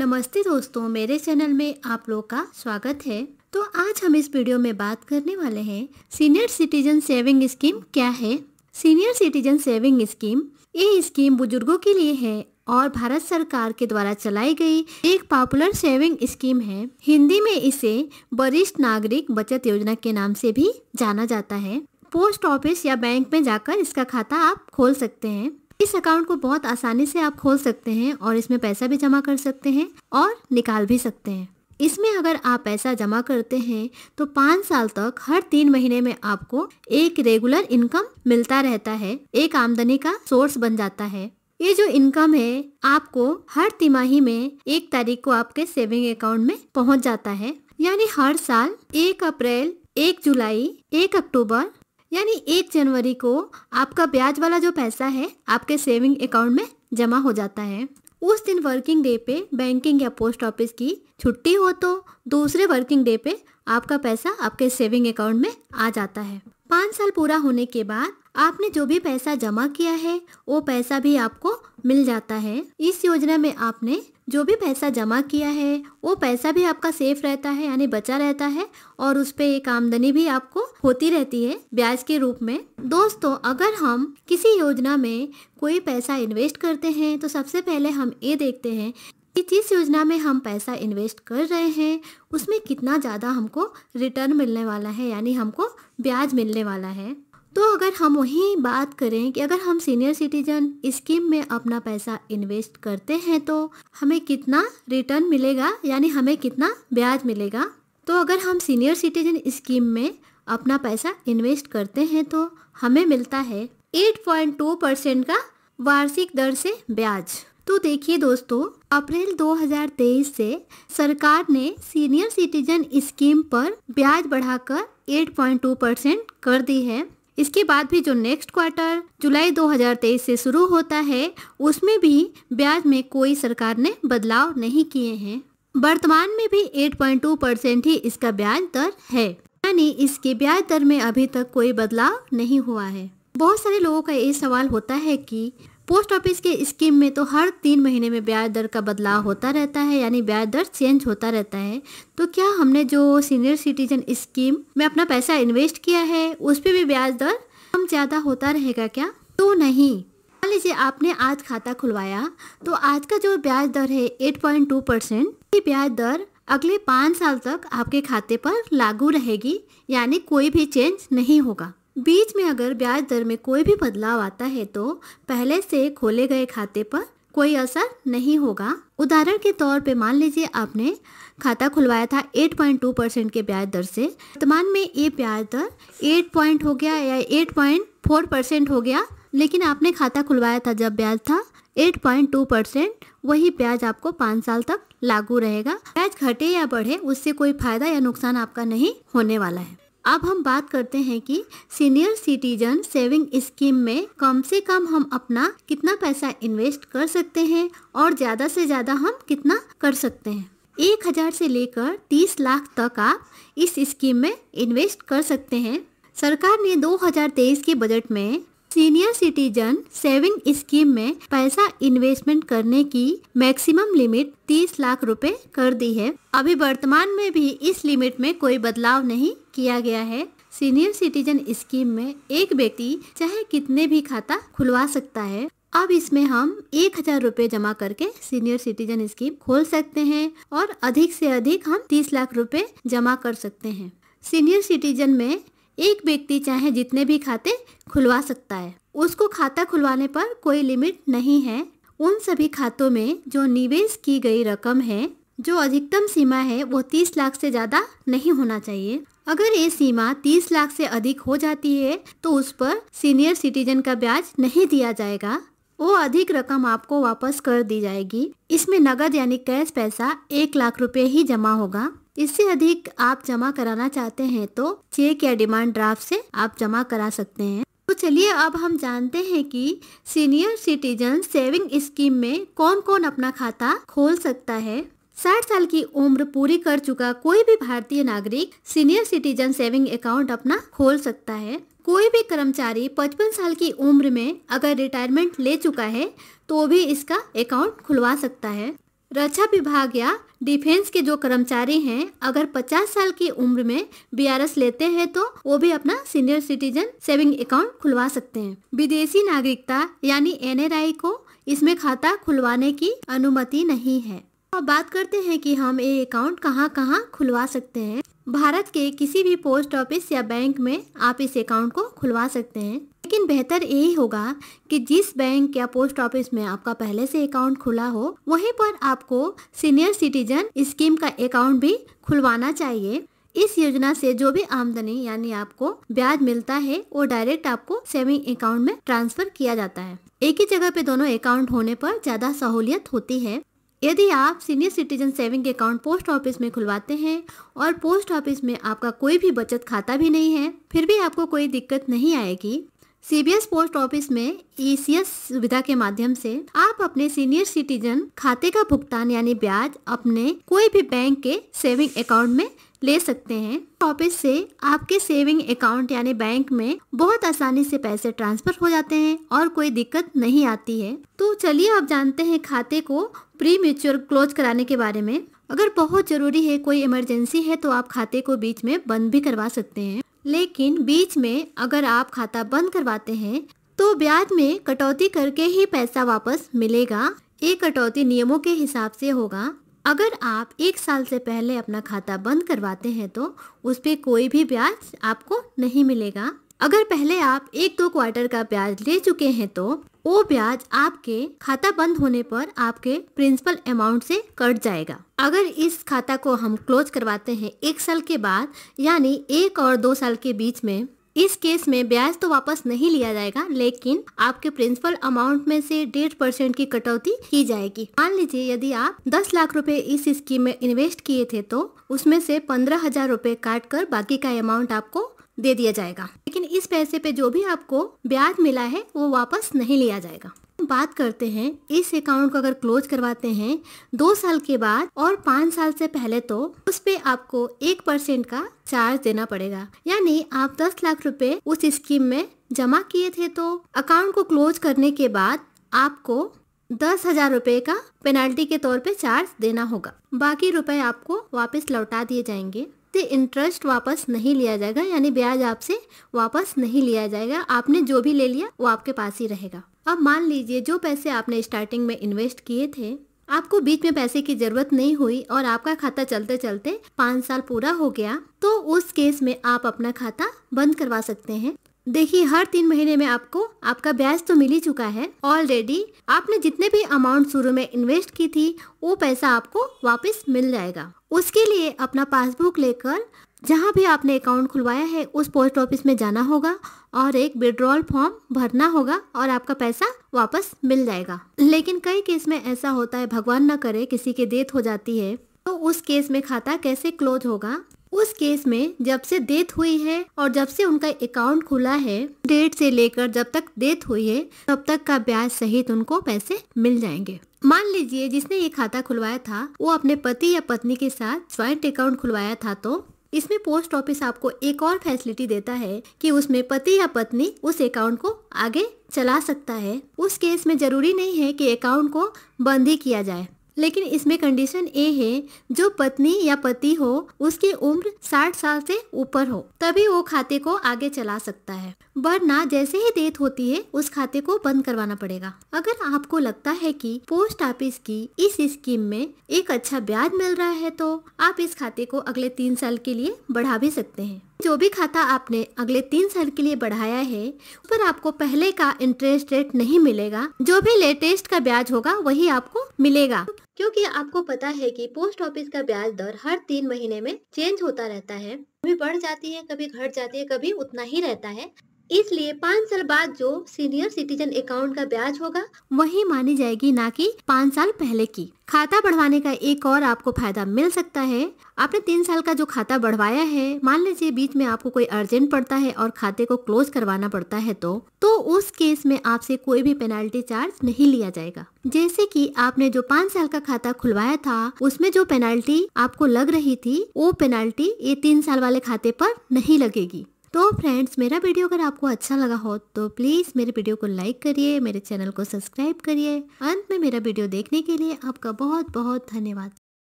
नमस्ते दोस्तों, मेरे चैनल में आप लोग का स्वागत है। तो आज हम इस वीडियो में बात करने वाले हैं सीनियर सिटीजन सेविंग स्कीम क्या है। सीनियर सिटीजन सेविंग स्कीम ये स्कीम बुजुर्गों के लिए है और भारत सरकार के द्वारा चलाई गई एक पॉपुलर सेविंग स्कीम है। हिंदी में इसे वरिष्ठ नागरिक बचत योजना के नाम से भी जाना जाता है। पोस्ट ऑफिस या बैंक में जाकर इसका खाता आप खोल सकते हैं। इस अकाउंट को बहुत आसानी से आप खोल सकते हैं और इसमें पैसा भी जमा कर सकते हैं और निकाल भी सकते हैं। इसमें अगर आप पैसा जमा करते हैं तो 5 साल तक हर 3 महीने में आपको एक रेगुलर इनकम मिलता रहता है, एक आमदनी का सोर्स बन जाता है। ये जो इनकम है आपको हर तिमाही में 1 तारीख को आपके सेविंग अकाउंट में पहुंच जाता है। यानी हर साल 1 अप्रैल, 1 जुलाई, 1 अक्टूबर यानी 1 जनवरी को आपका ब्याज वाला जो पैसा है आपके सेविंग अकाउंट में जमा हो जाता है। उस दिन वर्किंग डे पे बैंकिंग या पोस्ट ऑफिस की छुट्टी हो तो दूसरे वर्किंग डे पे आपका पैसा आपके सेविंग अकाउंट में आ जाता है। 5 साल पूरा होने के बाद आपने जो भी पैसा जमा किया है वो पैसा भी आपको मिल जाता है। इस योजना में आपने जो भी पैसा जमा किया है वो पैसा भी आपका सेफ रहता है, यानी बचा रहता है और उस पे एक आमदनी भी आपको होती रहती है ब्याज के रूप में। दोस्तों, अगर हम किसी योजना में कोई पैसा इन्वेस्ट करते हैं तो सबसे पहले हम ये देखते हैं कि जिस योजना में हम पैसा इन्वेस्ट कर रहे हैं उसमें कितना ज़्यादा हमको रिटर्न मिलने वाला है, यानी हमको ब्याज मिलने वाला है। तो अगर हम वही बात करें कि अगर हम सीनियर सिटीजन स्कीम में अपना पैसा इन्वेस्ट करते हैं तो हमें कितना रिटर्न मिलेगा, यानी हमें कितना ब्याज मिलेगा। तो अगर हम सीनियर सिटीजन स्कीम में अपना पैसा इन्वेस्ट करते हैं तो हमें मिलता है 8.2% का वार्षिक दर से ब्याज। तो देखिए दोस्तों, अप्रैल 2023 से सरकार ने सीनियर सिटीजन स्कीम पर ब्याज बढ़ाकर 8.2% कर दी है। इसके बाद भी जो नेक्स्ट क्वार्टर जुलाई 2023 से शुरू होता है उसमें भी ब्याज में कोई सरकार ने बदलाव नहीं किए हैं। वर्तमान में भी 8.2% ही इसका ब्याज दर है, यानी इसके ब्याज दर में अभी तक कोई बदलाव नहीं हुआ है। बहुत सारे लोगों का ये सवाल होता है कि पोस्ट ऑफिस के स्कीम में तो हर 3 महीने में ब्याज दर का बदलाव होता रहता है, यानी ब्याज दर चेंज होता रहता है। तो क्या हमने जो सीनियर सिटीजन स्कीम में अपना पैसा इन्वेस्ट किया है उस पे भी ब्याज दर कम ज़्यादा होता रहेगा क्या? तो नहीं। मान लीजिए आपने आज खाता खुलवाया तो आज का जो ब्याज दर है 8.2%, ये ब्याज दर अगले 5 साल तक आपके खाते पर लागू रहेगी, यानी कोई भी चेंज नहीं होगा। बीच में अगर ब्याज दर में कोई भी बदलाव आता है तो पहले से खोले गए खाते पर कोई असर नहीं होगा। उदाहरण के तौर पे मान लीजिए आपने खाता खुलवाया था 8.2% के ब्याज दर से, वर्तमान में ये ब्याज दर 8 हो गया या 8.4% हो गया, लेकिन आपने खाता खुलवाया था जब ब्याज था 8.2%, वही ब्याज आपको 5 साल तक लागू रहेगा। ब्याज घटे या बढ़े उससे कोई फायदा या नुकसान आपका नहीं होने वाला है। अब हम बात करते हैं कि सीनियर सिटीजन सेविंग स्कीम में कम से कम हम अपना कितना पैसा इन्वेस्ट कर सकते हैं और ज़्यादा से ज़्यादा हम कितना कर सकते हैं। 1000 से लेकर 30 लाख तक आप इस स्कीम में इन्वेस्ट कर सकते हैं। सरकार ने 2023 के बजट में सीनियर सिटीजन सेविंग स्कीम में पैसा इन्वेस्टमेंट करने की मैक्सिमम लिमिट 30 लाख रुपए कर दी है। अभी वर्तमान में भी इस लिमिट में कोई बदलाव नहीं किया गया है। सीनियर सिटीजन स्कीम में एक व्यक्ति चाहे कितने भी खाता खुलवा सकता है। अब इसमें हम 1000 रुपए जमा करके सीनियर सिटीजन स्कीम खोल सकते हैं और अधिक से अधिक हम 30 लाख रुपए जमा कर सकते हैं। सीनियर सिटीजन में एक व्यक्ति चाहे जितने भी खाते खुलवा सकता है, उसको खाता खुलवाने पर कोई लिमिट नहीं है। उन सभी खातों में जो निवेश की गई रकम है, जो अधिकतम सीमा है वो 30 लाख से ज़्यादा नहीं होना चाहिए। अगर ये सीमा 30 लाख से अधिक हो जाती है तो उस पर सीनियर सिटीजन का ब्याज नहीं दिया जाएगा, वो अधिक रकम आपको वापस कर दी जाएगी। इसमें नगद यानी कैश पैसा 1 लाख रुपए ही जमा होगा। इससे अधिक आप जमा कराना चाहते हैं तो चेक या डिमांड ड्राफ्ट से आप जमा करा सकते हैं। तो चलिए अब हम जानते हैं कि सीनियर सिटीजन सेविंग स्कीम में कौन कौन अपना खाता खोल सकता है। 60 साल की उम्र पूरी कर चुका कोई भी भारतीय नागरिक सीनियर सिटीजन सेविंग अकाउंट अपना खोल सकता है। कोई भी कर्मचारी 55 साल की उम्र में अगर रिटायरमेंट ले चुका है तो भी इसका अकाउंट खुलवा सकता है। रक्षा विभाग या डिफेंस के जो कर्मचारी हैं, अगर 50 साल की उम्र में बीआरएस लेते हैं तो वो भी अपना सीनियर सिटीजन सेविंग अकाउंट खुलवा सकते हैं। विदेशी नागरिकता यानी एनआरआई को इसमें खाता खुलवाने की अनुमति नहीं है। अब बात करते हैं कि हम ये अकाउंट कहाँ कहाँ खुलवा सकते हैं। भारत के किसी भी पोस्ट ऑफिस या बैंक में आप इस अकाउंट को खुलवा सकते हैं, लेकिन बेहतर यही होगा कि जिस बैंक या पोस्ट ऑफिस में आपका पहले से अकाउंट खुला हो वहीं पर आपको सीनियर सिटीजन स्कीम का अकाउंट भी खुलवाना चाहिए। इस योजना से जो भी आमदनी यानी आपको ब्याज मिलता है वो डायरेक्ट आपको सेविंग अकाउंट में ट्रांसफर किया जाता है। एक ही जगह पे दोनों अकाउंट होने पर ज्यादा सहूलियत होती है। यदि आप senior citizen saving account post office में खुलवाते हैं और पोस्ट ऑफिस में आपका कोई भी बचत खाता भी नहीं है, फिर भी आपको कोई दिक्कत नहीं आएगी। सीबीएस पोस्ट ऑफिस में ईसीएस सुविधा के माध्यम से आप अपने सीनियर सिटीजन खाते का भुगतान यानी ब्याज अपने कोई भी बैंक के सेविंग अकाउंट में ले सकते हैं। ऑफिस से आपके सेविंग अकाउंट यानी बैंक में बहुत आसानी से पैसे ट्रांसफर हो जाते हैं और कोई दिक्कत नहीं आती है। तो चलिए अब जानते हैं खाते को प्री मैच्योर क्लोज कराने के बारे में। अगर बहुत जरूरी है, कोई इमरजेंसी है, तो आप खाते को बीच में बंद भी करवा सकते हैं, लेकिन बीच में अगर आप खाता बंद करवाते हैं तो ब्याज में कटौती करके ही पैसा वापस मिलेगा। ये कटौती नियमों के हिसाब से होगा। अगर आप 1 साल से पहले अपना खाता बंद करवाते हैं तो उस पे कोई भी ब्याज आपको नहीं मिलेगा। अगर पहले आप 1-2 क्वार्टर का ब्याज ले चुके हैं तो वो ब्याज आपके खाता बंद होने पर आपके प्रिंसिपल अमाउंट से कट जाएगा। अगर इस खाता को हम क्लोज करवाते हैं 1 साल के बाद यानी 1 और 2 साल के बीच में, इस केस में ब्याज तो वापस नहीं लिया जाएगा, लेकिन आपके प्रिंसिपल अमाउंट में से 1.5% की कटौती की जाएगी। मान लीजिए यदि आप 10 लाख रुपए इस स्कीम में इन्वेस्ट किए थे तो उसमें से 15,000 रुपए काट कर बाकी का अमाउंट आपको दे दिया जाएगा, लेकिन इस पैसे पे जो भी आपको ब्याज मिला है वो वापस नहीं लिया जाएगा। बात करते हैं इस अकाउंट को अगर क्लोज करवाते हैं 2 साल के बाद और 5 साल से पहले तो उस पे आपको 1% का चार्ज देना पड़ेगा। यानी आप 10 लाख रुपए उस स्कीम में जमा किए थे तो अकाउंट को क्लोज करने के बाद आपको 10,000 रुपए का पेनाल्टी के तौर पे चार्ज देना होगा। बाकी रुपए आपको वापस लौटा दिए जाएंगे। इंटरेस्ट वापस नहीं लिया जाएगा, यानी ब्याज आपसे वापस नहीं लिया जाएगा। आपने जो भी ले लिया वो आपके पास ही रहेगा। अब मान लीजिए जो पैसे आपने स्टार्टिंग में इन्वेस्ट किए थे, आपको बीच में पैसे की जरूरत नहीं हुई और आपका खाता चलते चलते 5 साल पूरा हो गया, तो उस केस में आप अपना खाता बंद करवा सकते हैं। देखिए, हर 3 महीने में आपको आपका ब्याज तो मिल ही चुका है ऑलरेडी। आपने जितने भी अमाउंट शुरू में इन्वेस्ट की थी वो पैसा आपको वापस मिल जाएगा। उसके लिए अपना पासबुक लेकर जहाँ भी आपने अकाउंट खुलवाया है उस पोस्ट ऑफिस में जाना होगा और एक विड्रॉल फॉर्म भरना होगा और आपका पैसा वापस मिल जाएगा। लेकिन कई केस में ऐसा होता है, भगवान न करे किसी की डेथ हो जाती है, तो उस केस में खाता कैसे क्लोज होगा? उस केस में जब से डेथ हुई है और जब से उनका अकाउंट खुला है, डेट से लेकर जब तक डेथ हुई है तब तक का ब्याज सहित उनको पैसे मिल जाएंगे। मान लीजिए जिसने ये खाता खुलवाया था वो अपने पति या पत्नी के साथ ज्वाइंट अकाउंट खुलवाया था, तो इसमें पोस्ट ऑफिस आपको एक और फैसिलिटी देता है कि उसमें पति या पत्नी उस अकाउंट को आगे चला सकता है। उस केस में जरूरी नहीं है कि अकाउंट को बंद ही किया जाए, लेकिन इसमें कंडीशन ये है जो पत्नी या पति हो उसकी उम्र 60 साल से ऊपर हो, तभी वो खाते को आगे चला सकता है, वरना जैसे ही डेथ होती है उस खाते को बंद करवाना पड़ेगा। अगर आपको लगता है कि पोस्ट ऑफिस की इस स्कीम में एक अच्छा ब्याज मिल रहा है तो आप इस खाते को अगले 3 साल के लिए बढ़ा भी सकते हैं। जो भी खाता आपने अगले 3 साल के लिए बढ़ाया है उस पर आपको पहले का इंटरेस्ट रेट नहीं मिलेगा, जो भी लेटेस्ट का ब्याज होगा वही आपको मिलेगा, क्योंकि आपको पता है कि पोस्ट ऑफिस का ब्याज दर हर 3 महीने में चेंज होता रहता है। कभी बढ़ जाती है, कभी घट जाती है, कभी उतना ही रहता है। इसलिए 5 साल बाद जो सीनियर सिटीजन अकाउंट का ब्याज होगा वही मानी जाएगी, ना कि 5 साल पहले की। खाता बढ़वाने का एक और आपको फायदा मिल सकता है। आपने 3 साल का जो खाता बढ़वाया है, मान लीजिए बीच में आपको कोई अर्जेंट पड़ता है और खाते को क्लोज करवाना पड़ता है तो उस केस में आपसे कोई भी पेनाल्टी चार्ज नहीं लिया जाएगा। जैसे कि आपने जो 5 साल का खाता खुलवाया था उसमें जो पेनाल्टी आपको लग रही थी वो पेनाल्टी ये 3 साल वाले खाते पर नहीं लगेगी। तो फ्रेंड्स, मेरा वीडियो अगर आपको अच्छा लगा हो तो प्लीज़ मेरे वीडियो को लाइक करिए, मेरे चैनल को सब्सक्राइब करिए। अंत में मेरा वीडियो देखने के लिए आपका बहुत बहुत धन्यवाद।